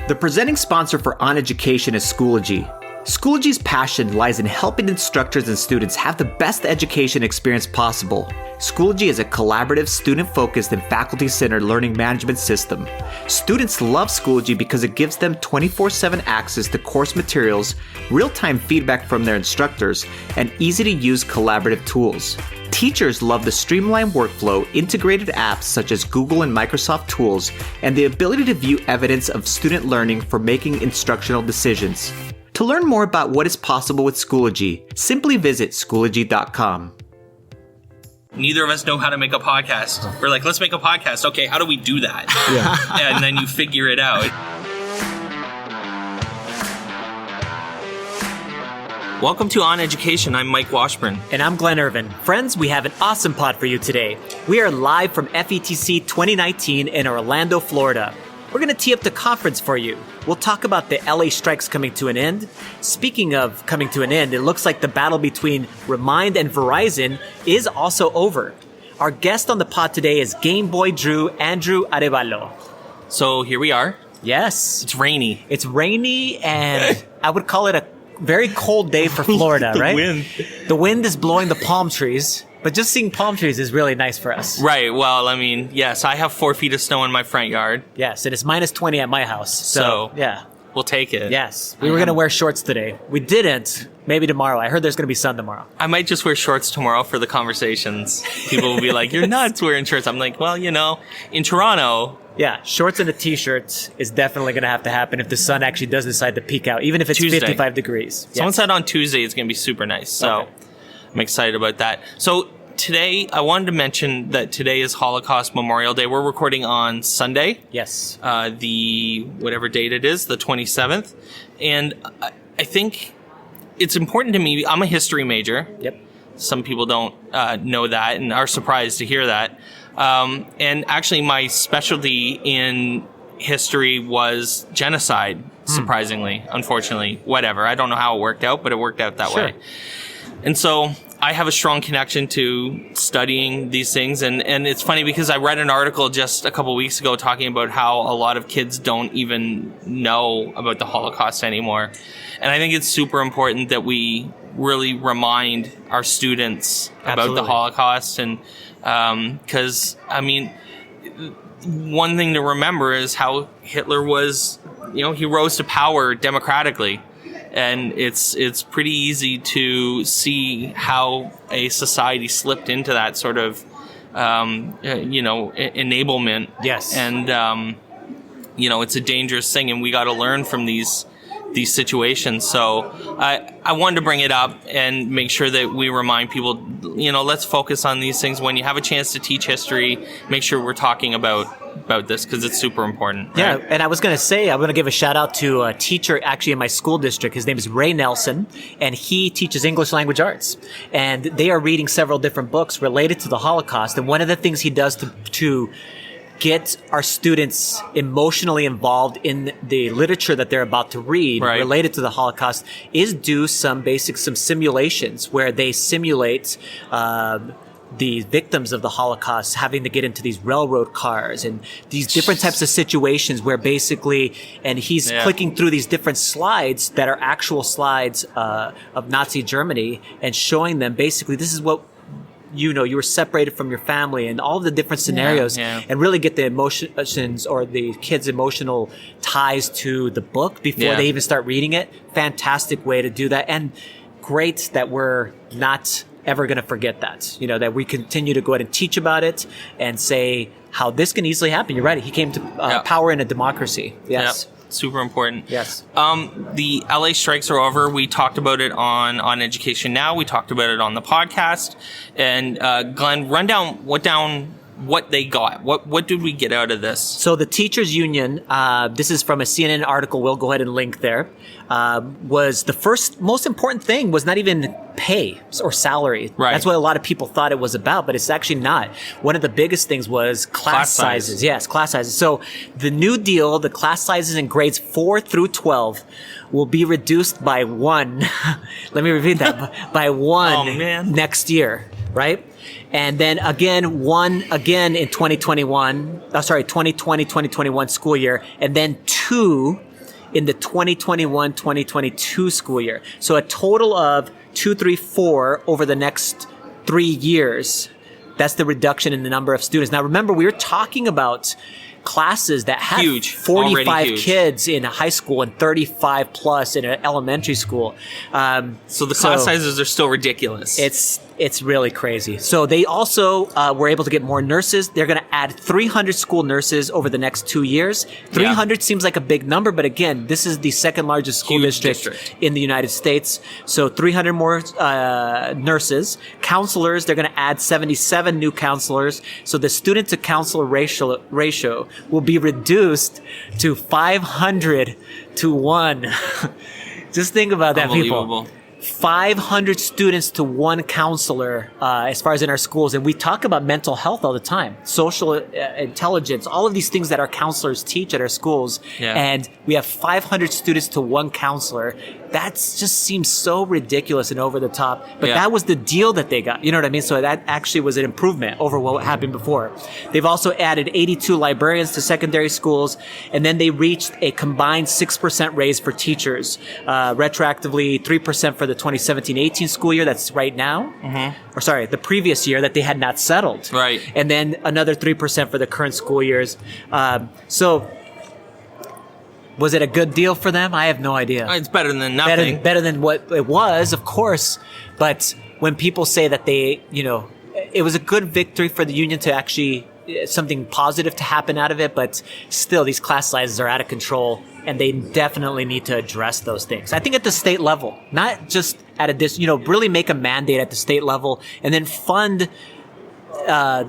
The presenting sponsor for OnEducation is Schoology. Schoology's passion lies in helping instructors and students have the best education experience possible. Schoology is a collaborative, student-focused, and faculty-centered learning management system. Students love Schoology because it gives them 24/7 access to course materials, real-time feedback from their instructors, and easy-to-use collaborative tools. Teachers love the streamlined workflow, integrated apps such as Google and Microsoft tools, and the ability to view evidence of student learning for making instructional decisions. To learn more about what is possible with Schoology, simply visit Schoology.com. Neither of us know how to make a podcast. We're like, let's make a podcast. Okay, how do we do that? Yeah. And then you figure it out. Welcome to OnEducation. I'm Mike Washburn. And I'm Glen Irvin. Friends, we have an awesome pod for you today. We are live from FETC 2019 in Orlando, Florida. We're going to tee up the conference for you. We'll talk about the LA strikes coming to an end. Speaking of coming to an end, it looks like the battle between Remind and Verizon is also over. Our guest on the pod today is Gameboydrew Andrew Arevalo. So here we are. Yes. It's rainy. It's rainy, and I would call it a very cold day for Florida, right? Wind. The wind is blowing the palm trees, but just seeing palm trees is really nice for us. Right. Well, I mean, yes, I have 4 feet of snow in my front yard. Yes, and it's minus 20 at my house. So yeah. We'll take it. Yes. We were going to wear shorts today. We didn't. Maybe tomorrow. I heard there's going to be sun tomorrow. I might just wear shorts tomorrow for the conversations. People will be like, you're nuts wearing shorts. I'm like, well, you know, in Toronto... Yeah, shorts and a t-shirt is definitely going to have to happen if the sun actually does decide to peak out, even if it's Tuesday. 55 degrees. Someone said on Tuesday it's going to be super nice. So Okay. I'm excited about that. So today, I wanted to mention that today is Holocaust Memorial Day. We're recording on Sunday. Yes. The whatever date it is, the 27th. And I think it's important to me. I'm a history major. Yep. Some people don't know that and are surprised to hear that. And actually, my specialty in history was genocide, surprisingly, unfortunately, whatever. I don't know how it worked out, but it worked out that way. And so I have a strong connection to studying these things. And it's funny because I read an article just a couple weeks ago talking about how a lot of kids don't even know about the Holocaust anymore. And I think it's super important that we really remind our students about the Holocaust. And because, I mean, one thing to remember is how Hitler was, you know, he rose to power democratically. And it's pretty easy to see how a society slipped into that sort of, enablement. Yes. And, it's a dangerous thing, and we got to learn from these situations. So I wanted to bring it up and make sure that we remind people, let's focus on these things. When you have a chance to teach history, make sure we're talking about this because it's super important. Right? Yeah, and I was going to say, I'm going to give a shout out to a teacher actually in my school district. His name is Ray Nelson, and he teaches English language arts. And they are reading several different books related to the Holocaust. And one of the things he does to get our students emotionally involved in the literature that they're about to read related to the Holocaust is do some simulations where they simulate the victims of the Holocaust having to get into these railroad cars and these different types of situations where basically, and he's clicking through these different slides that are actual slides of Nazi Germany and showing them basically this is what you were separated from your family and all the different scenarios and really get the emotions or the kids' emotional ties to the book before they even start reading it. Fantastic way to do that. And great that we're not ever going to forget that, that we continue to go ahead and teach about it and say how this can easily happen. You're right. He came to power in a democracy. Yes. Yep. Super important. Yes. The LA strikes are over. We talked about it on Education Now. We talked about it on the podcast. And Glenn, run down what they got. What did we get out of this? So the teachers union, this is from a CNN article. We'll go ahead and link there. Was the first most important thing was not even pay or salary. Right. That's what a lot of people thought it was about, but it's actually not. One of the biggest things was class sizes. Yes, class sizes. So the new deal, the class sizes in grades 4 through 12 will be reduced by 1. Let me repeat that. By 1 next year, right? And then again, 1 again in 2020, 2021 school year, and then 2 in the 2021-2022 school year. So a total of 234 over the next 3 years. That's the reduction in the number of students. Now, remember, we were talking about classes that have huge. 45 huge. kids in high school and 35 plus in an elementary school. So the class sizes are still ridiculous. It's really crazy. So they also were able to get more nurses. They're going to add 300 school nurses over the next 2 years. 300 seems like a big number, but again, this is the second largest school district in the United States. So 300 more nurses. Counselors, they're going to add 77 new counselors. So the student to counselor ratio will be reduced to 500 to 1. Just think about that, people. 500 students to one counselor as far as in our schools. And we talk about mental health all the time, social intelligence, all of these things that our counselors teach at our schools. Yeah. And we have 500 students to one counselor. That just seems so ridiculous and over the top. But that was the deal that they got. You know what I mean? So that actually was an improvement over what happened before. They've also added 82 librarians to secondary schools. And then they reached a combined 6% raise for teachers, retroactively 3% for the 2017-18 school year. That's right now. Mm-hmm. Or sorry, the previous year that they had not settled. Right. And then another 3% for the current school years. So was it a good deal for them? I have no idea. It's better than nothing. Better than what it was, of course. But when people say that they, it was a good victory for the union to actually, something positive to happen out of it, but still these class sizes are out of control and they definitely need to address those things. I think at the state level, not just at really make a mandate at the state level and then fund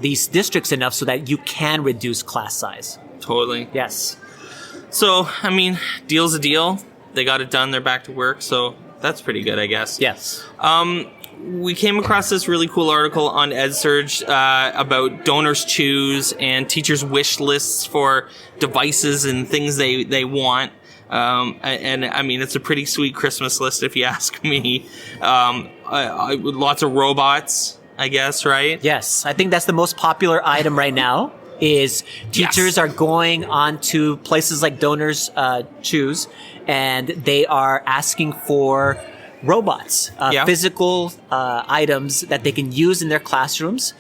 these districts enough so that you can reduce class size. Totally. Yes. So, I mean, deal's a deal. They got it done. They're back to work. So that's pretty good, I guess. Yes. We came across this really cool article on EdSurge about donors choose and teachers' wish lists for devices and things they want. And I mean, it's a pretty sweet Christmas list, if you ask me. Lots of robots, I guess, right? Yes. I think that's the most popular item right now. Is teachers are going on to places like Donors Choose, and they are asking for robots, physical items that they can use in their classrooms.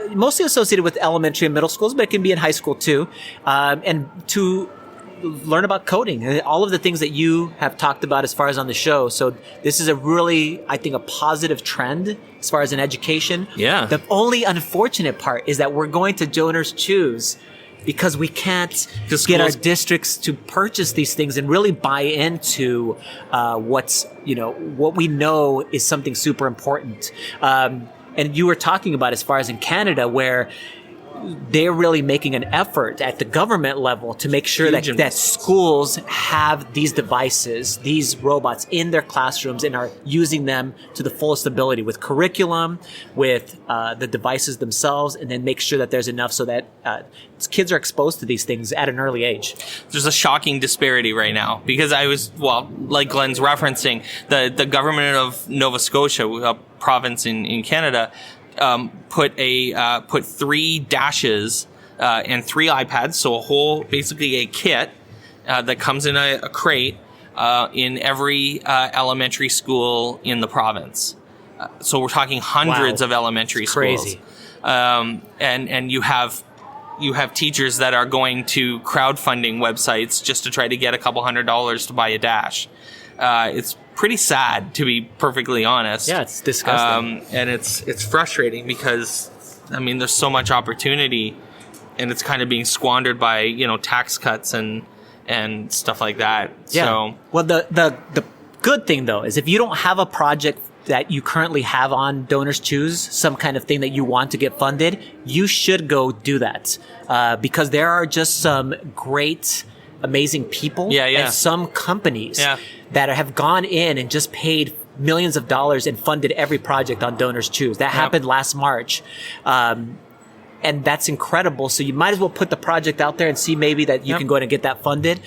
Mostly associated with elementary and middle schools, but it can be in high school too. And to learn about coding and all of the things that you have talked about as far as on the show. So this is a really, I think, a positive trend as far as in education. Yeah. The only unfortunate part is that we're going to Donors Choose because we can't get our districts to purchase these things and really buy into what we know is something super important. And you were talking about as far as in Canada, where they're really making an effort at the government level to make sure that schools have these devices, these robots in their classrooms and are using them to the fullest ability with curriculum, with the devices themselves, and then make sure that there's enough so that kids are exposed to these things at an early age. There's a shocking disparity right now because like Glen's referencing, the government of Nova Scotia, a province in Canada, put 3 dashes and 3 iPads, so basically a kit that comes in a crate in every elementary school in the province. So we're talking hundreds of elementary schools. Crazy. And you have teachers that are going to crowdfunding websites just to try to get a couple $100s to buy a dash. It's pretty sad, to be perfectly honest. Yeah, it's disgusting. And it's frustrating because, I mean, there's so much opportunity and it's kind of being squandered by, tax cuts and stuff like that. Yeah. So, well, the good thing though is if you don't have a project that you currently have on Donors Choose, some kind of thing that you want to get funded, you should go do that. Because there are just some great, amazing people and some companies that have gone in and just paid millions of dollars and funded every project on Donors Choose. That happened last March. And that's incredible. So you might as well put the project out there and see maybe that you can go ahead and get that funded.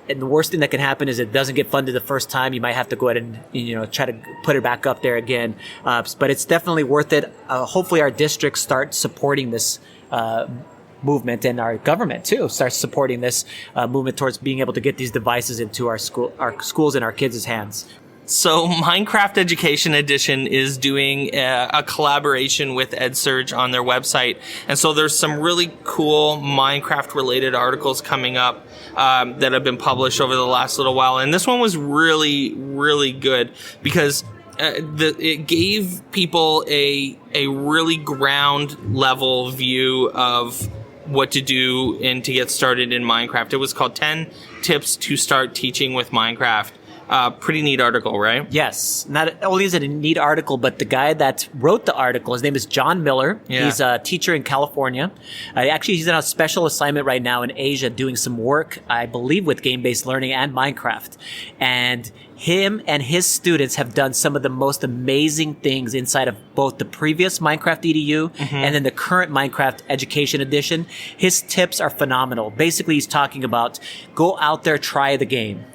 And the worst thing that can happen is it doesn't get funded the first time. You might have to go ahead and, try to put it back up there again. But it's definitely worth it. Hopefully our districts start supporting this, movement, and our government too starts supporting this movement towards being able to get these devices into our schools and our kids' hands. So Minecraft Education Edition is doing a collaboration with EdSurge on their website. And so there's some really cool Minecraft related articles coming up that have been published over the last little while. And this one was really, really good because it gave people a really ground level view of what to do and to get started in Minecraft. It was called 10 Tips to Start Teaching with Minecraft. Pretty neat article, right? Yes. Not only is it a neat article, but the guy that wrote the article, his name is John Miller. Yeah. He's a teacher in California. Actually, he's on a special assignment right now in Asia doing some work, I believe, with game-based learning and Minecraft. And him and his students have done some of the most amazing things inside of both the previous Minecraft EDU and then the current Minecraft Education Edition. His tips are phenomenal. Basically, he's talking about go out there, try the game.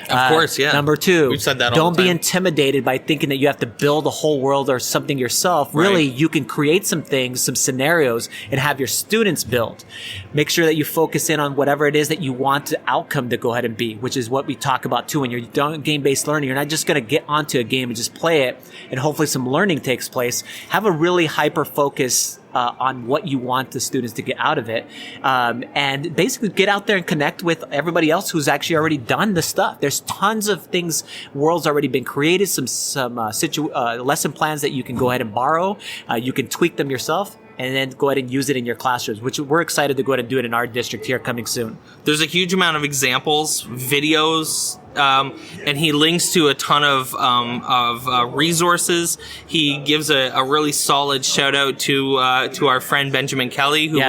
Of course, yeah. Number 2, we've said that all don't the time. be intimidated by thinking that you have to build a whole world or something yourself. Really, you can create some things, some scenarios, and have your students build. Make sure that you focus in on whatever it is that you want the outcome to go ahead and be, which is what we talk about too. When you're doing game-based learning, you're not just going to get onto a game and just play it, and hopefully some learning takes place. Have a really hyper-focus on what you want the students to get out of it. And basically get out there and connect with everybody else who's actually already done the stuff. There's tons of things, worlds already been created, some lesson plans that you can go ahead and borrow. You can tweak them yourself and then go ahead and use it in your classrooms, which we're excited to go ahead and do it in our district here coming soon. There's a huge amount of examples, videos, and he links to a ton of resources. He gives a really solid shout out to our friend Benjamin Kelly, who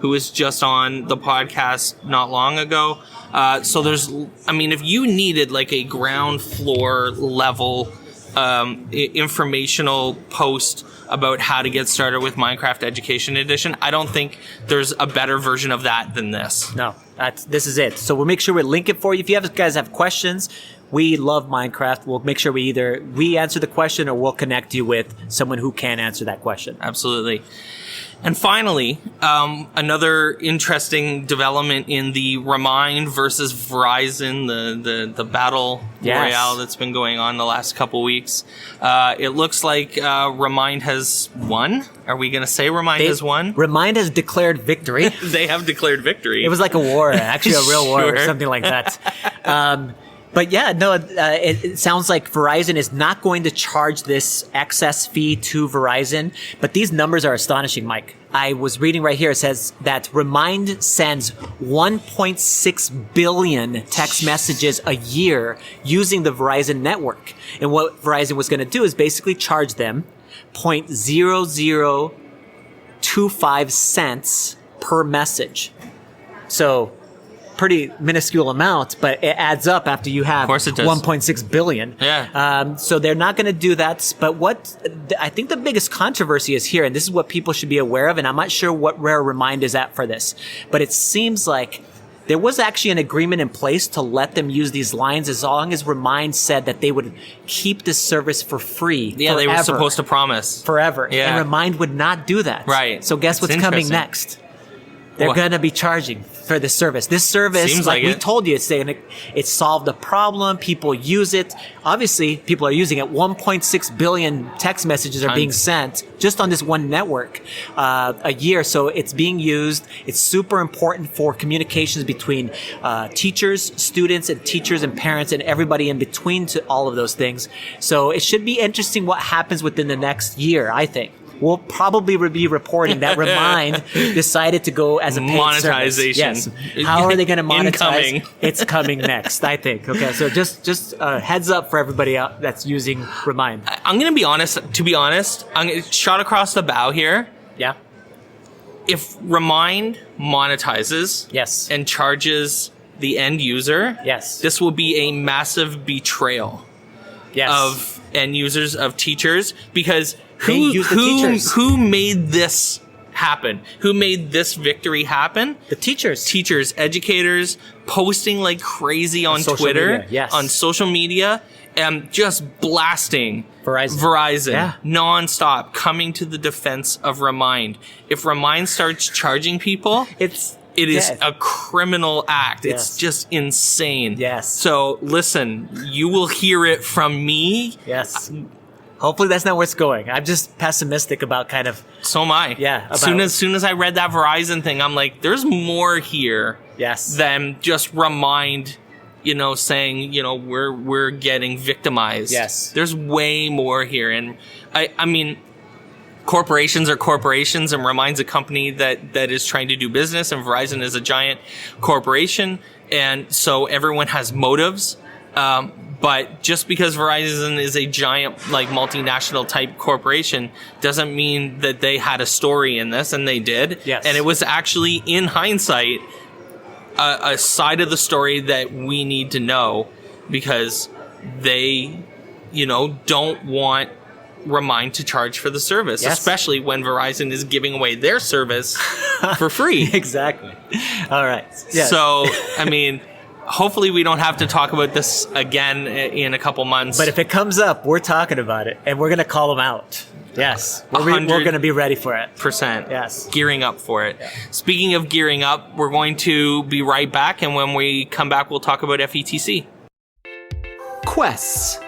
was just on the podcast not long ago. So if you needed like a ground floor level informational post about how to get started with Minecraft Education Edition, I don't think there's a better version of that than this. No, this is it. So we'll make sure we link it for you. If you guys have questions, we love Minecraft. We'll make sure we answer the question or we'll connect you with someone who can answer that question. Absolutely. And finally, another interesting development in the Remind versus Verizon, the battle royale that's been going on the last couple weeks. It looks like Remind has won. Are we going to say Remind has won? Remind has declared victory. They have declared victory. It was like a war, actually a real war or something like that. But yeah, no, it sounds like Verizon is not going to charge this excess fee to Verizon, but these numbers are astonishing, Mike. I was reading right here, it says that Remind sends 1.6 billion text messages a year using the Verizon network. And what Verizon was going to do is basically charge them 0.0025 cents per message. So pretty minuscule amount, but it adds up after you have 1.6 billion. Yeah. So they're not going to do that. But what I think the biggest controversy is here, and this is what people should be aware of, and I'm not sure what Rare Remind is at for this, but it seems like there was actually an agreement in place to let them use these lines as long as Remind said that they would keep this service for free. Yeah, they were supposed to promise. Forever. Yeah. And Remind would not do that. Right. So guess what's coming next? They're going to be charging for this service. This service, seems like we it. told you, it solved a problem. People use it. Obviously, people are using it. 1.6 billion text messages are being sent just on this one network a year. So it's being used. It's super important for communications between teachers, students, and teachers and parents and everybody in between to all of those things. So it should be interesting what happens within the next year, I think. We'll probably be reporting that Remind decided to go as a paid monetization. Service. Yes. How are they going to monetize? Incoming. It's coming next, I think. Okay, so just heads up for everybody out that's using Remind. I'm going to be honest. To be honest, I'm gonna shot across the bow here. Yeah. If Remind monetizes, Yes. and charges the end user, Yes. this will be a massive betrayal Yes. of end users, of teachers, because They use the teachers. who made this happen? Who made this victory happen? The teachers. Teachers, educators, posting like crazy on social Twitter, media, yes. on social media, just blasting Verizon. nonstop, coming to the defense of Remind. If Remind starts charging people, it is a criminal act. Yes. It's just insane. Yes. So listen, you will hear it from me. Yes. Hopefully that's not where it's going. I'm just pessimistic about kind of. So am I. Yeah. Soon as I read that Verizon thing, I'm like, there's more here. Yes. Than just Remind, saying, we're getting victimized. Yes. There's way more here. And I mean, corporations are corporations, and Remind's a company that is trying to do business, and Verizon is a giant corporation. And so everyone has motives. But just because Verizon is a giant, multinational type corporation doesn't mean that they had a story in this, and they did. Yes. And it was actually, in hindsight, a side of the story that we need to know, because they, don't want Remind to charge for the service, yes. especially when Verizon is giving away their service for free. Exactly. All right. Yes. So, I mean, hopefully we don't have to talk about this again in a couple months. But if it comes up, we're talking about it, and we're going to call them out. Yes. We're going to be ready for it. %. Yes. Gearing up for it. Yeah. Speaking of gearing up, we're going to be right back, and when we come back, we'll talk about FETC. Quests.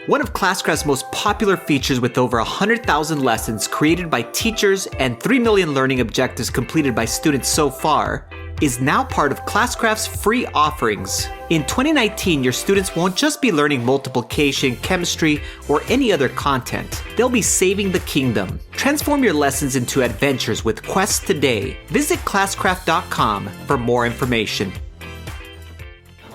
One of Classcraft's most popular features, with over 100,000 lessons created by teachers and 3 million learning objectives completed by students so far, is now part of Classcraft's free offerings. In 2019, your students won't just be learning multiplication, chemistry, or any other content. They'll be saving the kingdom. Transform your lessons into adventures with Quests today. Visit classcraft.com for more information.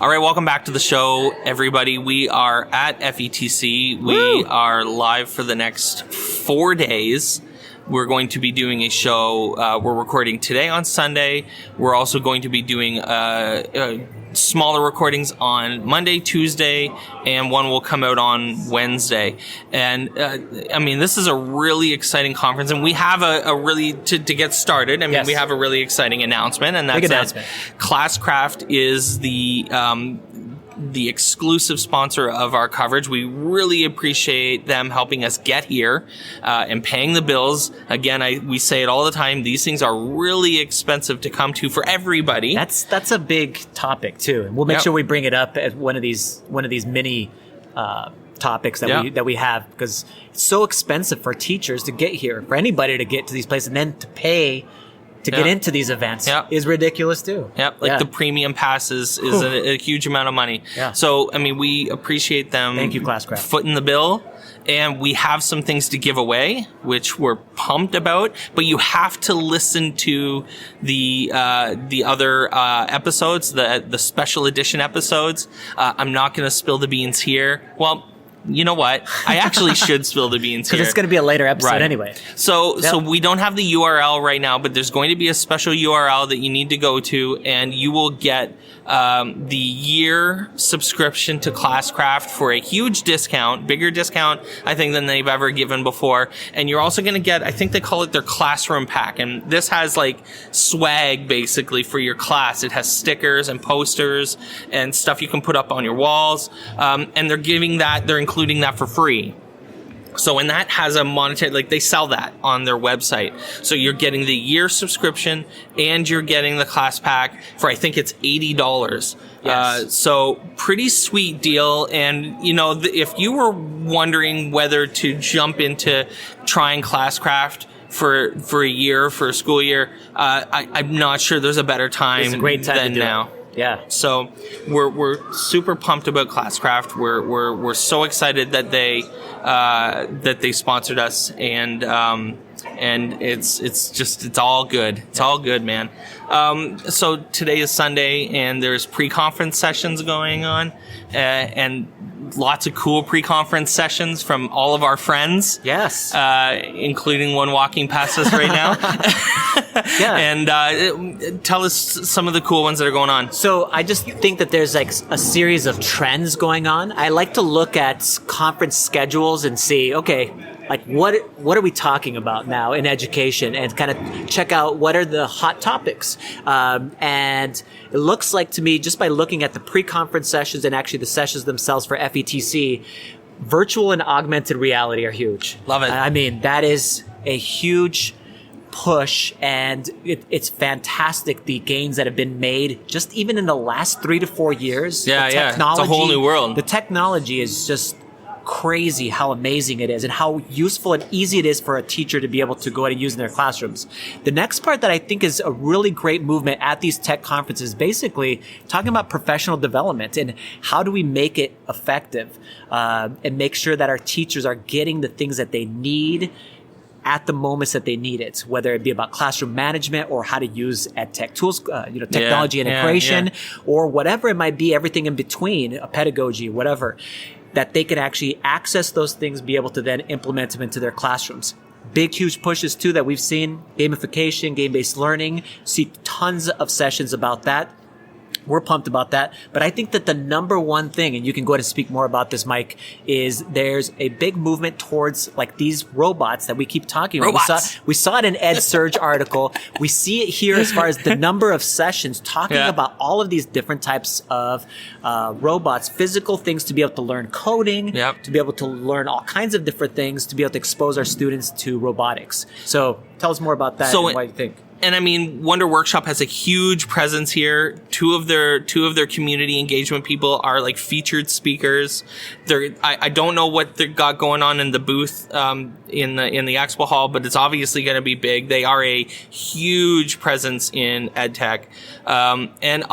All right, welcome back to the show, everybody. We are at FETC. We are live for the next 4 days. We're going to be doing a show. We're recording today on Sunday. We're also going to be doing smaller recordings on Monday, Tuesday, and one will come out on Wednesday. And I mean, this is a really exciting conference, and we have a really to get started. I mean, yes. we have a really exciting announcement, and that's that Classcraft is the exclusive sponsor of our coverage. We really appreciate them helping us get here and paying the bills. Again, we say it all the time. These things are really expensive to come to for everybody. That's a big topic too, and we'll make sure we bring it up as one of these mini topics that we have, because it's so expensive for teachers to get here, for anybody to get to these places, and then to pay to get into these events is ridiculous too. Yep, the premium pass is a huge amount of money. Yeah. So, I mean, we appreciate them. Thank you, Classcraft. Footing the bill. And we have some things to give away, which we're pumped about. But you have to listen to the other episodes, the special edition episodes. I'm not going to spill the beans here. Well, you know what? I actually should spill the beans here. Because it's going to be a later episode anyway. So we don't have the URL right now, but there's going to be a special URL that you need to go to, and you will get the year subscription to Classcraft for a huge discount, bigger discount, I think, than they've ever given before. And you're also going to get, I think they call it their classroom pack. And this has swag basically for your class. It has stickers and posters and stuff you can put up on your walls. And they're including that for free. So, and that has a monetary, they sell that on their website. So you're getting the year subscription and you're getting the class pack for, I think it's $80. Yes. So pretty sweet deal. And, if you were wondering whether to jump into trying Classcraft for a year, for a school year, I'm not sure there's a better time, it's a great time than to do now. Yeah. So we're super pumped about Classcraft. We're so excited that they sponsored us, and it's all good. It's all good, man. So today is Sunday, and there's pre-conference sessions going on, and lots of cool pre-conference sessions from all of our friends. Yes. Including one walking past us right now. Yeah. And tell us some of the cool ones that are going on. So I just think that there's a series of trends going on. I like to look at conference schedules and see, okay, like what are we talking about now in education, and kind of check out what are the hot topics. And it looks like to me, just by looking at the pre-conference sessions and actually the sessions themselves for FETC, virtual and augmented reality are huge. Love it. I mean, that is a huge push, and it's fantastic, the gains that have been made just even in the last 3 to 4 years. Yeah, the it's a whole new world. The technology is just crazy how amazing it is and how useful and easy it is for a teacher to be able to go ahead and use in their classrooms. The next part that I think is a really great movement at these tech conferences, basically talking about professional development and how do we make it effective, and make sure that our teachers are getting the things that they need at the moments that they need it, whether it be about classroom management or how to use ed tech tools, technology integration, or whatever it might be, everything in between, a pedagogy, whatever, that they can actually access those things, be able to then implement them into their classrooms. Big, huge pushes too that we've seen, gamification, game-based learning, see tons of sessions about that. We're pumped about that. But I think that the number one thing, and you can go ahead and speak more about this, Mike, is there's a big movement towards like these robots that we keep talking about. We saw it in Ed Surge article. We see it here as far as the number of sessions talking about all of these different types of robots, physical things to be able to learn coding, to be able to learn all kinds of different things, to be able to expose our students to robotics. So tell us more about that and what you think. And I mean, Wonder Workshop has a huge presence here. Two of their community engagement people are like featured speakers. I don't know what they got going on in the booth in the expo hall, but it's obviously going to be big. They are a huge presence in ed tech, and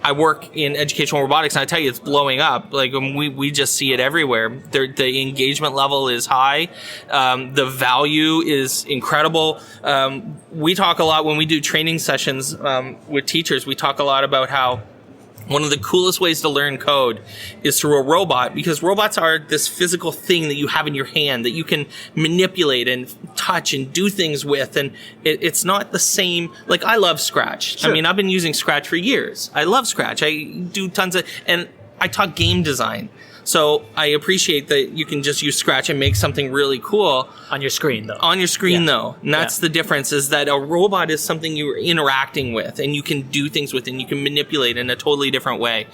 I work in educational robotics, and I tell you, it's blowing up. Like we just see it everywhere. The engagement level is high. The value is incredible. We talk a lot when we do training sessions with teachers. We talk a lot about how one of the coolest ways to learn code is through a robot, because robots are this physical thing that you have in your hand that you can manipulate and touch and do things with. And it's not the same. Like, I love Scratch. Sure. I mean, I've been using Scratch for years. I love Scratch. I do tons of, and I taught game design. So I appreciate that you can just use Scratch and make something really cool. On your screen, though. On your screen, though. And that's the difference, is that a robot is something you're interacting with and you can do things with and you can manipulate in a totally different way.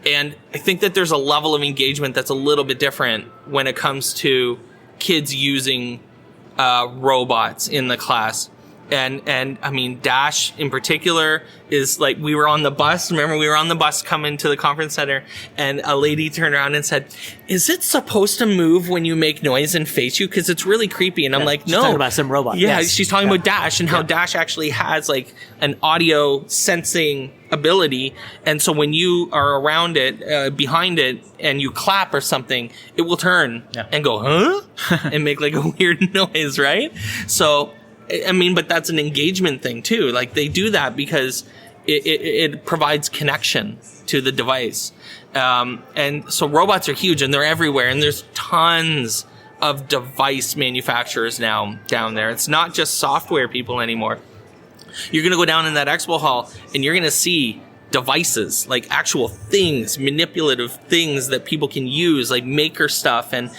And I think that there's a level of engagement that's a little bit different when it comes to kids using robots in the class. And I mean, Dash in particular is like, we were on the bus. Remember, we were on the bus coming to the conference center, and a lady turned around and said, "Is it supposed to move when you make noise and face you? Because it's really creepy." And I'm like, no. She's talking about some robot. Yeah, she's talking about Dash and how Dash actually has like an audio sensing ability. And so when you are around it, behind it, and you clap or something, it will turn and go, huh? And make like a weird noise, right? So, I mean, but that's an engagement thing too. Like, they do that because it provides connection to the device. And so robots are huge, and they're everywhere, and there's tons of device manufacturers now down there. It's not just software people anymore. You're going to go down in that expo hall and you're going to see devices, like actual things, manipulative things that people can use, like maker stuff and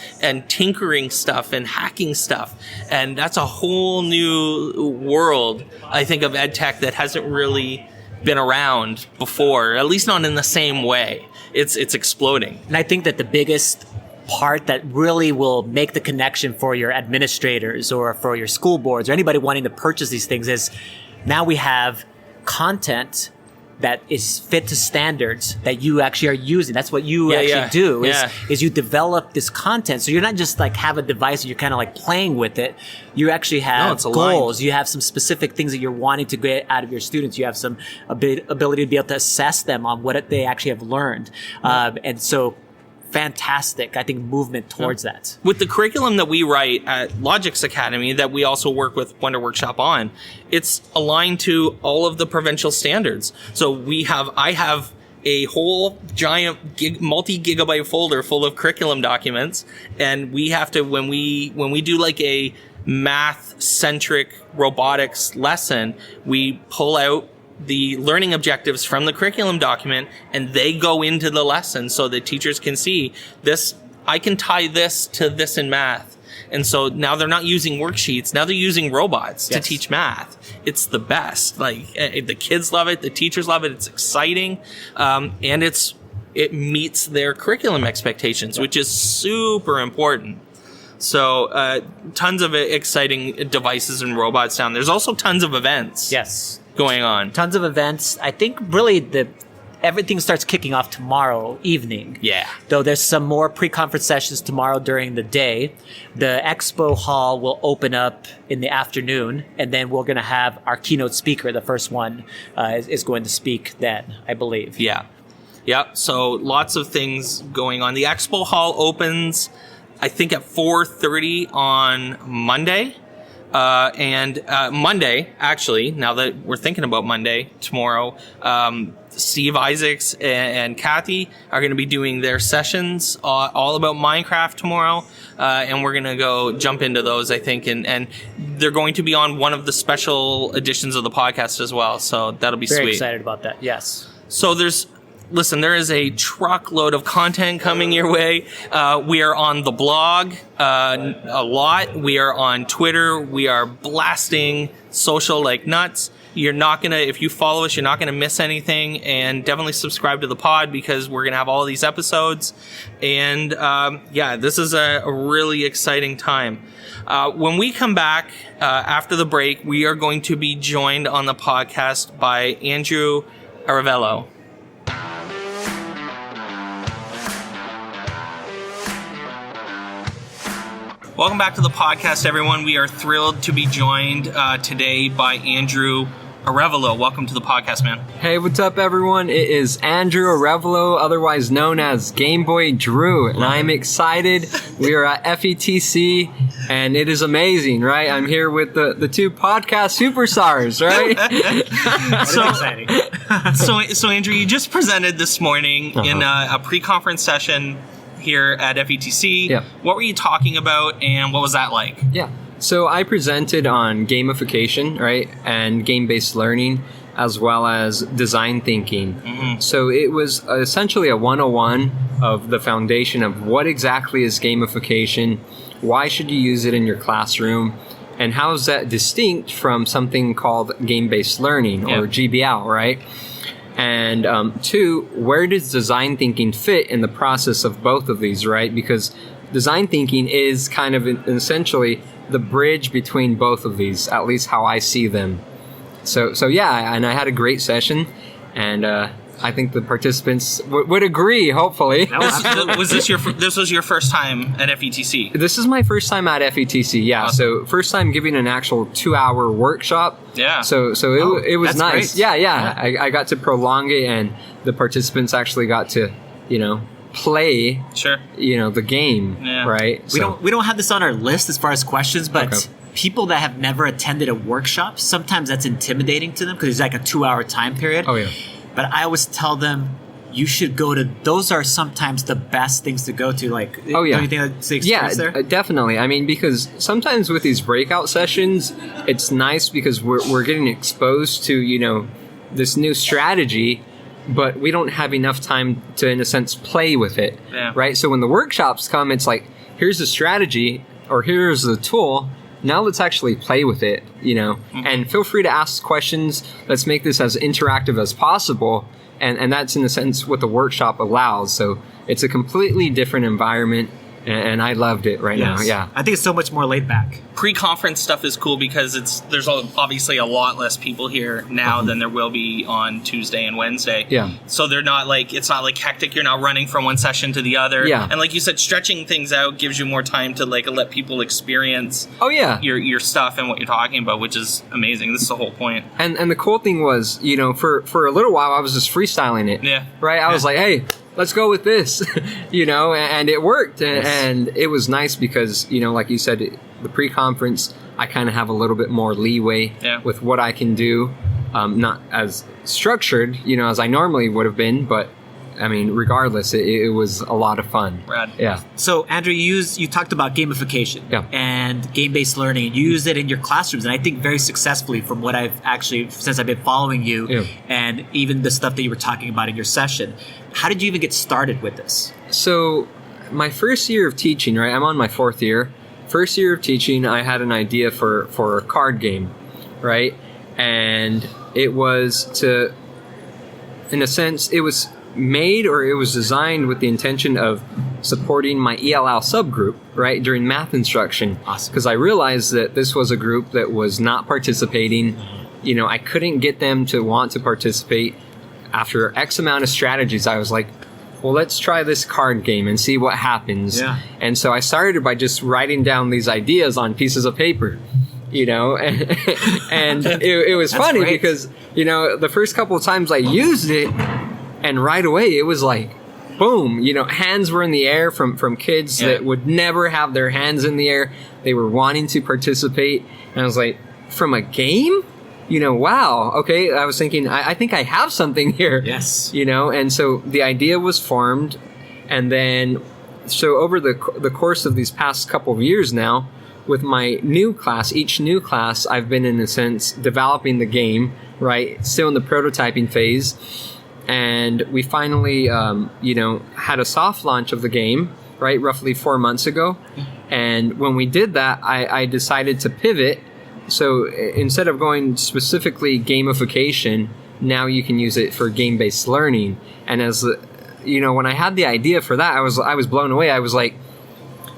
tinkering stuff and hacking stuff. And that's a whole new world, I think, of ed tech that hasn't really been around before, at least not in the same way. It's exploding. And I think that the biggest part that really will make the connection for your administrators or for your school boards or anybody wanting to purchase these things is now we have content that is fit to standards that you actually are using. That's what you do is you develop this content. So you're not just like have a device and you're kind of like playing with it. You actually have goals. You have some specific things that you're wanting to get out of your students. You have some ability to be able to assess them on what they actually have learned. And so fantastic, I think, movement towards that. With the curriculum that we write at Logix Academy, that we also work with Wonder Workshop on, it's aligned to all of the provincial standards. So I have a whole giant multi-gigabyte folder full of curriculum documents, and we have to, when we do like a math-centric robotics lesson, we pull out the learning objectives from the curriculum document, and they go into the lesson so that teachers can see this. I can tie this to this in math, And so now they're not using worksheets. Now they're using robots to teach math. It's the best. Like the kids love it. The teachers love it. It's exciting. And it meets their curriculum expectations, which is super important. So, tons of exciting devices and robots down. There's also tons of events. Yes. Going on. Tons of events. I think really everything starts kicking off tomorrow evening. Yeah. Though there's some more pre-conference sessions tomorrow during the day. The expo hall will open up in the afternoon, and then we're going to have our keynote speaker, the first one, is going to speak then, I believe. Yeah. Yep. So lots of things going on. The expo hall opens, I think, at 4:30 on Monday. And Monday, actually, now that we're thinking about Monday, tomorrow, Steve Isaacs and Kathy are going to be doing their sessions all about Minecraft tomorrow. And we're going to go jump into those, I think. And they're going to be on one of the special editions of the podcast as well. So that'll be sweet. Very excited about that. Yes. So listen, there is a truckload of content coming your way. We are on the blog a lot. We are on Twitter. We are blasting social like nuts. If you follow us, you're not going to miss anything. And definitely subscribe to the pod because we're going to have all of these episodes. And this is a really exciting time. When we come back after the break, we are going to be joined on the podcast by Andrew Arevalo. Welcome back to the podcast, everyone. We are thrilled to be joined today by Andrew Arevalo. Welcome to the podcast, man. Hey, what's up, everyone? It is Andrew Arevalo, otherwise known as Gameboydrew, and I'm excited. We are at FETC, and it is amazing, right? I'm here with the two podcast superstars, right? Exciting. So Andrew, you just presented this morning in a pre-conference session here at FETC. Yeah. What were you talking about, and what was that like? Yeah. So I presented on gamification, right, and game-based learning, as well as design thinking. Mm-hmm. So it was essentially a 101 of the foundation of what exactly is gamification, why should you use it in your classroom, and how is that distinct from something called game-based learning, or GBL, right? And two, where does design thinking fit in the process of both of these, right? Because design thinking is kind of essentially the bridge between both of these, at least how I see them. So yeah, and I had a great session, and I think the participants would agree, hopefully. This was your first time at FETC? This is my first time at FETC, yeah. Awesome. So first time giving an actual 2-hour workshop. Yeah. So it was nice. Great. Yeah. I got to prolong it, and the participants actually got to, play, the game, right? We don't have this on our list as far as questions, but people that have never attended a workshop, sometimes that's intimidating to them because it's like a 2-hour time period. Oh, yeah. But I always tell them, you should go to, those are sometimes the best things to go to. Like, oh, yeah. Don't you think that's the experience there? Definitely. I mean, because sometimes with these breakout sessions, it's nice because we're getting exposed to, this new strategy, but we don't have enough time to, in a sense, play with it, right? So when the workshops come, it's like, here's the strategy, or here's the tool, now let's actually play with it, and feel free to ask questions. Let's make this as interactive as possible. And that's, in a sense, what the workshop allows. So it's a completely different environment, and I loved it now. Yeah. I think it's so much more laid back. Pre-conference stuff is cool because there's obviously a lot less people here now than there will be on Tuesday and Wednesday. Yeah. So it's not like hectic. You're not running from one session to the other. Yeah. And like you said, stretching things out gives you more time to let people experience your stuff and what you're talking about, which is amazing. This is the whole point. And the cool thing was, for a little while I was just freestyling it. Yeah. Right? I was like, hey, let's go with this, and it worked. And it was nice because, like you said, the pre-conference, I kind of have a little bit more leeway with what I can do. Not as structured, as I normally would have been, but I mean, regardless, it was a lot of fun. Rad. Yeah. So, Andrew, you talked about gamification and game-based learning. You use it in your classrooms, and I think very successfully from what since I've been following you, and even the stuff that you were talking about in your session. How did you even get started with this? So, my first year of teaching, right, I'm on my 4th year, first year of teaching, I had an idea for a card game, right? And it was to, in a sense, it was made or it was designed with the intention of supporting my ELL subgroup, right, during math instruction. Awesome. Because I realized that this was a group that was not participating. You know, I couldn't get them to want to participate. After X amount of strategies, I was like, well, let's try this card game and see what happens. Yeah. And so I started by just writing down these ideas on pieces of paper, you know, and it was funny great. because, you know, the first couple of times I used it, and right away it was like, boom, you know, hands were in the air from kids that would never have their hands in the air. They were wanting to participate. And I was like, from a game? You know, wow. Okay. I was thinking, I think I have something here. Yes. You know, and so the idea was formed. And then, so over the course of these past couple of years now, with my new class, each new class, I've been, in a sense, developing the game, right? Still in the prototyping phase. And we finally, you know, had a soft launch of the game, right? Roughly 4 months ago. And when we did that, I decided to pivot. So instead of going specifically gamification, now you can use it for game-based learning. And as you know, when I had the idea for that, I was blown away. I was like,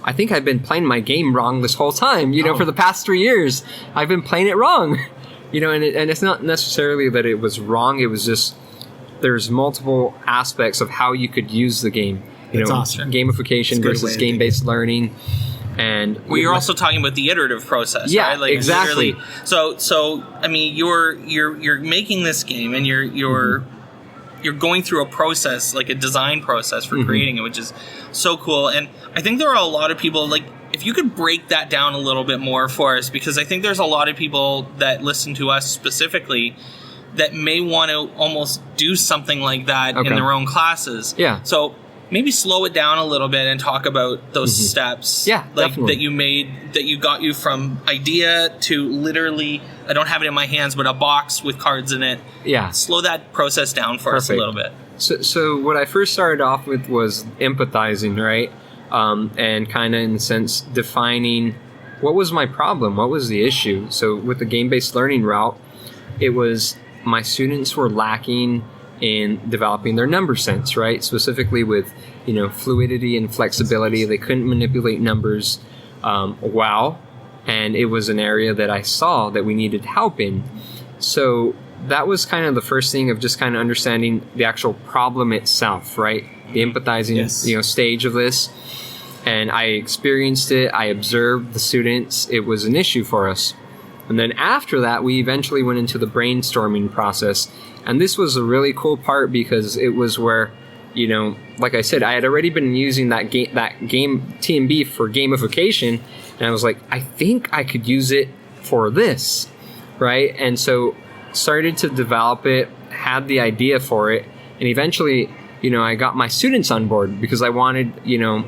I think I've been playing my game wrong this whole time. You know, for the past 3 years, I've been playing it wrong. You know, and it's not necessarily that it was wrong. It was just there's multiple aspects of how you could use the game. You That's know, awesome. gamification versus game-based learning. And well, you're also talking about the iterative process, yeah, right? Like exactly. So I mean, you're making this game, and you're going through a process, like a design process for creating it, which is so cool. And I think there are a lot of people, like, if you could break that down a little bit more for us, because I think there's a lot of people that listen to us specifically that may want to almost do something like that in their own classes. Yeah. So maybe slow it down a little bit and talk about those steps. Yeah, like definitely. that you made, that you got you from idea to literally, I don't have it in my hands, but a box with cards in it. Yeah. Slow that process down for us a little bit. So what I first started off with was empathizing, right? And kind of, in a sense, defining what was my problem, what was the issue. So with the game-based learning route, it was my students were lacking in developing their number sense, right? Specifically with, you know, fluidity and flexibility. They couldn't manipulate numbers well, and it was an area that I saw that we needed help in. So that was kind of the first thing of just kind of understanding the actual problem itself, right? The empathizing, you know, stage of this. And I experienced it. I observed the students. It was an issue for us. And then after that, we eventually went into the brainstorming process. And this was a really cool part because it was where, you know, like I said, I had already been using that game TMB for gamification. And I was like, I think I could use it for this, right? And so started to develop it, had the idea for it. And eventually, you know, I got my students on board because I wanted, you know,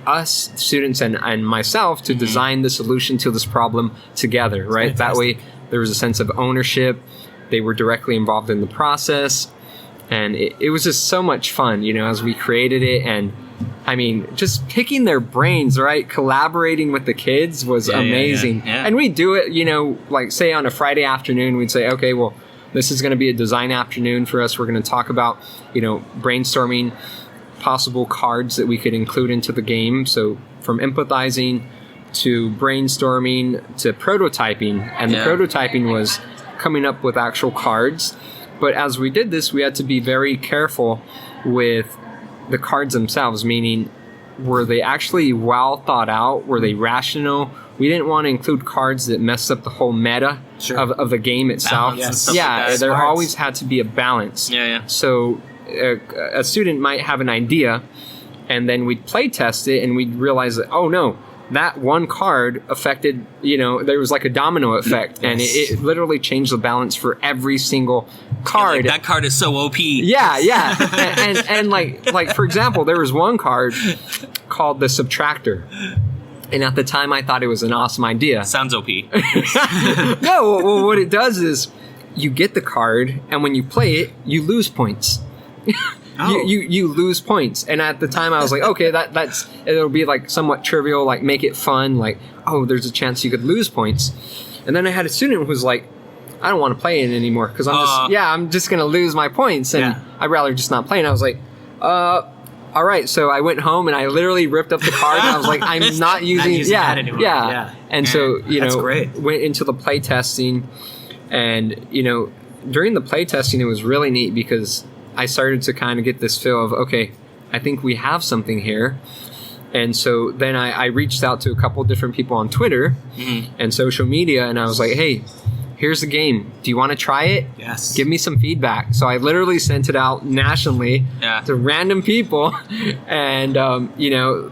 us students and myself to design the solution to this problem together, right? That way there was a sense of ownership. They were directly involved in the process. And it was just so much fun, you know, as we created it. And I mean, just picking their brains, right? Collaborating with the kids was amazing. Yeah. And we do it, you know, like say on a Friday afternoon, we'd say, okay, well, this is going to be a design afternoon for us. We're going to talk about, you know, brainstorming possible cards that we could include into the game. So from empathizing to brainstorming to prototyping. And the prototyping was coming up with actual cards. But as we did this, we had to be very careful with the cards themselves, meaning were they actually well thought out? Were they rational? We didn't want to include cards that messed up the whole meta of the game itself. There always had to be a balance. So a student might have an idea, and then we'd play test it, and we'd realize that, oh no, that one card affected, you know, there was like a domino effect, and it literally changed the balance for every single card. Like, that card is so OP. and like for example, there was one card called the Subtractor. And at the time, I thought it was an awesome idea. Sounds OP. No, well, what it does is you get the card, and when you play it, you lose points. you lose points. And at the time I was like, okay, it'll be like somewhat trivial, like make it fun, like, oh, there's a chance you could lose points. And then I had a student who was like, I don't want to play it anymore because I'm just going to lose my points and I'd rather just not play. And I was like, all right. So I went home and I literally ripped up the card and I was like, I'm not using that anymore. Yeah. And so, That's great. went into the play testing and, during the play testing, it was really neat because I started to kind of get this feel of, okay, I think we have something here. And so then I reached out to a couple different people on Twitter and social media and I was like, hey, here's the game. Do you want to try it? Yes. Give me some feedback. So I literally sent it out nationally to random people. And,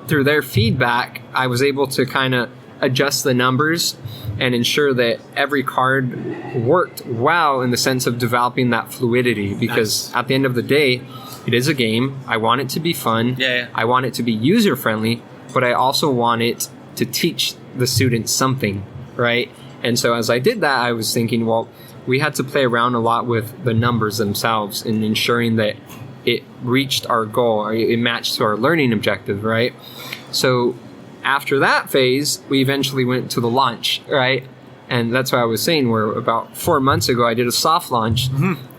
through their feedback, I was able to kind of adjust the numbers and ensure that every card worked well in the sense of developing that fluidity. Because at the end of the day, it is a game. I want it to be fun. I want it to be user-friendly. But I also want it to teach the students something, right? And so as I did that, I was thinking, well, we had to play around a lot with the numbers themselves and ensuring that it reached our goal, or it matched to our learning objective, right? So after that phase, we eventually went to the launch, right? And that's what I was saying, where about 4 months ago, I did a soft launch,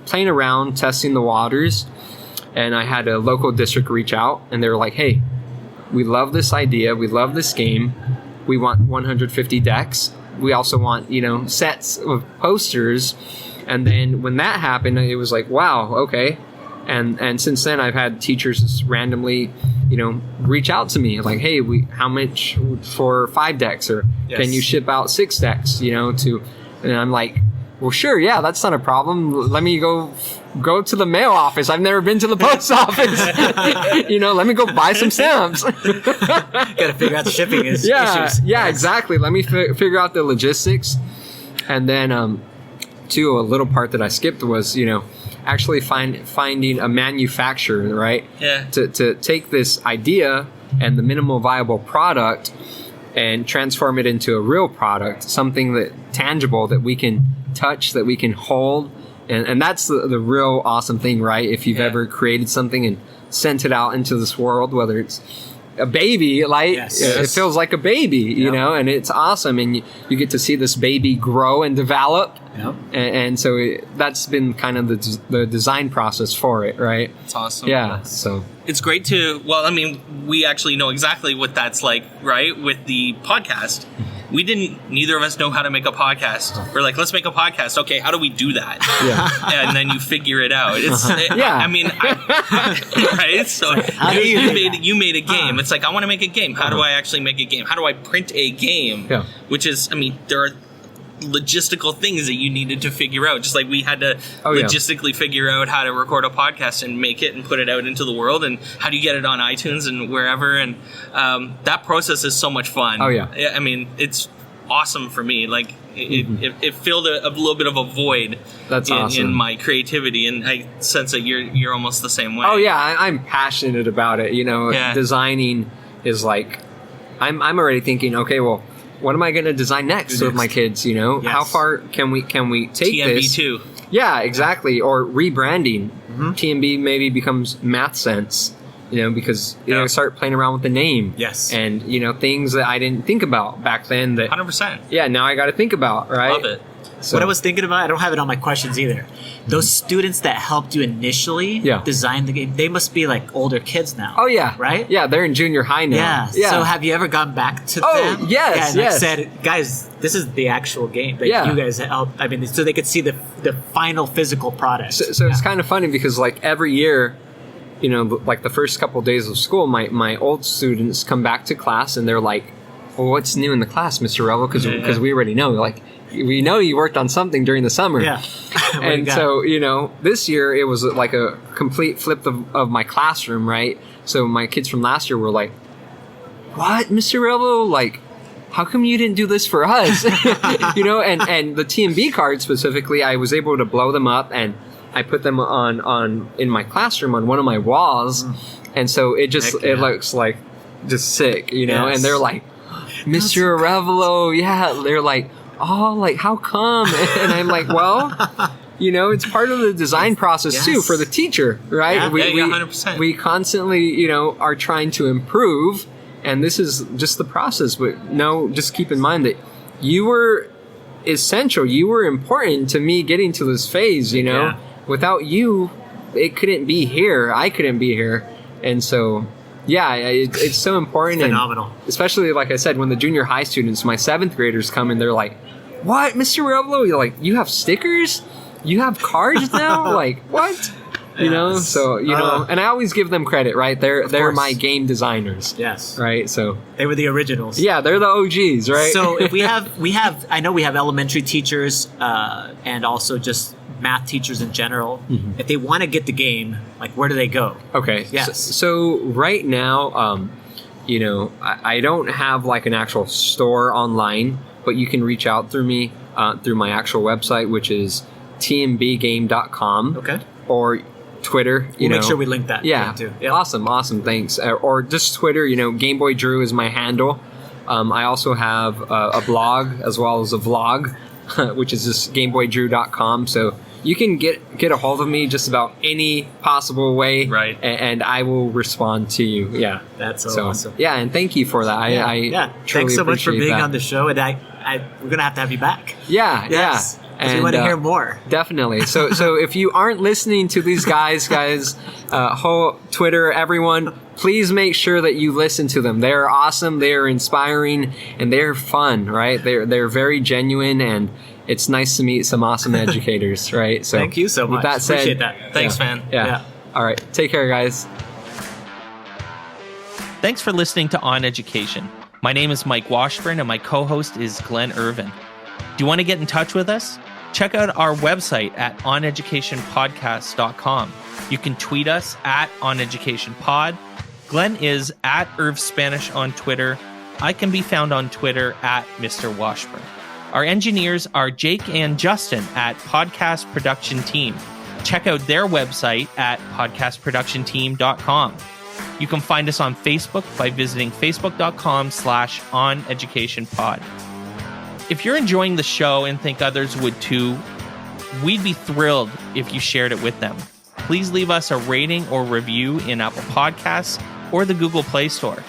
playing around, testing the waters. And I had a local district reach out and they were like, hey, we love this idea. We love this game. We want 150 decks. We also want, sets of posters. And then when that happened, it was like, wow, okay. And since then, I've had teachers just randomly, reach out to me like, hey, how much for 5 decks? Or can you ship out 6 decks, and I'm like, well, sure, yeah, that's not a problem. Let me go to the mail office. I've never been to the post office. Let me go buy some stamps. Got to figure out the shipping issues. Yeah, exactly. Let me figure out the logistics. And then, too, a little part that I skipped was, actually finding a manufacturer, right? Yeah. To take this idea and the minimal viable product and transform it into a real product, something that tangible that we can touch, that we can hold. And that's the real awesome thing, right? If you've ever created something and sent it out into this world, whether it's a baby, like it feels like a baby, you know, and it's awesome. And you get to see this baby grow and develop. Yep. And so that's been kind of the design process for it, right? It's awesome. Yeah. So it's great we actually know exactly what that's like, right? With the podcast. Neither of us know how to make a podcast. We're like, let's make a podcast. Okay, how do we do that? Yeah. And then you figure it out. Right? So you made a game. It's like, I want to make a game. How do I actually make a game? How do I print a game? Yeah. Which is, there are logistical things that you needed to figure out, just like we had to logistically figure out how to record a podcast and make it and put it out into the world, and how do you get it on iTunes and wherever, and that process is so much fun. It's awesome for me. Like it filled a little bit of a void. That's awesome. In my creativity, and I sense that you're almost the same way. I'm passionate about it. Designing is like I'm already thinking, okay, well, what am I going to design next with my kids? How far can we take this? TMB2. Yeah, exactly. Or rebranding. TMB maybe becomes Math Sense. Because start playing around with the name. Yes. And things that I didn't think about back then. That 100%. Yeah, now I got to think about. Right. Love it. So, what I was thinking about, I don't have it on my questions either. Those students that helped you initially design the game, they must be like older kids now. Oh, yeah. Right? Yeah, they're in junior high now. Yeah. So have you ever gone back to them? Oh, yes. And said, guys, this is the actual game that you guys helped. So they could see the final physical product. So it's kind of funny because like every year, like the first couple of days of school, my old students come back to class and they're like, well, what's new in the class, Mr. Arevalo? Because we already know. Like, we know you worked on something during the summer. Yeah. And so, this year it was like a complete flip of my classroom, right? So my kids from last year were like, what, Mr. Arevalo? Like, how come you didn't do this for us? And the TMB cards specifically, I was able to blow them up and I put them on in my classroom on one of my walls. And so it looks like just sick, and they're like, Mr. Arevalo, they're like, oh, like, how come? And I'm like, well, it's part of the design process too for the teacher, right? Yeah. We 100%. We constantly, are trying to improve, and this is just the process. But just keep in mind that you were essential. You were important to me getting to this phase, Yeah. Without you, it couldn't be here. I couldn't be here. And so, it's so important. Phenomenal. And especially, like I said, when the junior high students, my 7th graders come and they're like, "What, Mr. Arevalo? You're like, you have stickers? You have cards now? Like, what?" So, and I always give them credit, right? They're course. my game designers. Yes. Right? So, They were the originals. yeah, they're the OGs, right? So if I know we have elementary teachers and also just math teachers in general. Mm-hmm. If they want to get the game, like, where do they go? Okay. Yes. So right now, I don't have like an actual store online, but you can reach out through me through my actual website, which is tmbgame.com. Okay. Or Twitter. We'll make sure we link that. Yeah. Too. Awesome. Thanks. Or just Twitter. Gameboydrew is my handle. I also have a blog as well as a vlog, which is just gameboydrew.com. So you can get a hold of me just about any possible way, Right. And I will respond to you. Yeah, That's so awesome. Yeah, and thank you for that. I truly Thanks so much for appreciate being that. on the show, and we're gonna have to have you back. Yeah, Yes. yeah. Because we want to hear more. Definitely. So if you aren't listening to these guys, whole Twitter, everyone, please make sure that you listen to them. They're awesome. They're inspiring, and they're fun. Right? They're very genuine, and it's nice to meet some awesome educators. Right? So Thank you so much. With that said, Appreciate that. Thanks, man. Yeah. All right. Take care, guys. Thanks for listening to On Education. My name is Mike Washburn, and my co-host is Glen Irvin. Do you want to get in touch with us? Check out our website at oneducationpodcast.com. You can tweet us at oneducationpod. Glen is at IrvSpanish on Twitter. I can be found on Twitter at Mr. Washburn. Our engineers are Jake and Justin at Podcast Production Team. Check out their website at podcastproductionteam.com. You can find us on Facebook by visiting facebook.com/oneducationpod. If you're enjoying the show and think others would too, we'd be thrilled if you shared it with them. Please leave us a rating or review in Apple Podcasts or the Google Play Store.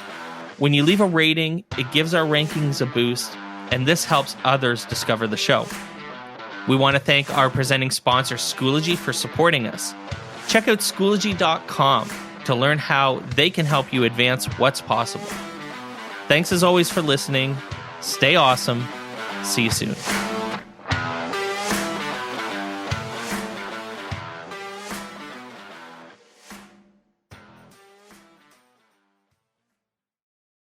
When you leave a rating, it gives our rankings a boost, and this helps others discover the show. We want to thank our presenting sponsor, Schoology, for supporting us. Check out Schoology.com to learn how they can help you advance what's possible. Thanks as always for listening. Stay awesome. See you soon.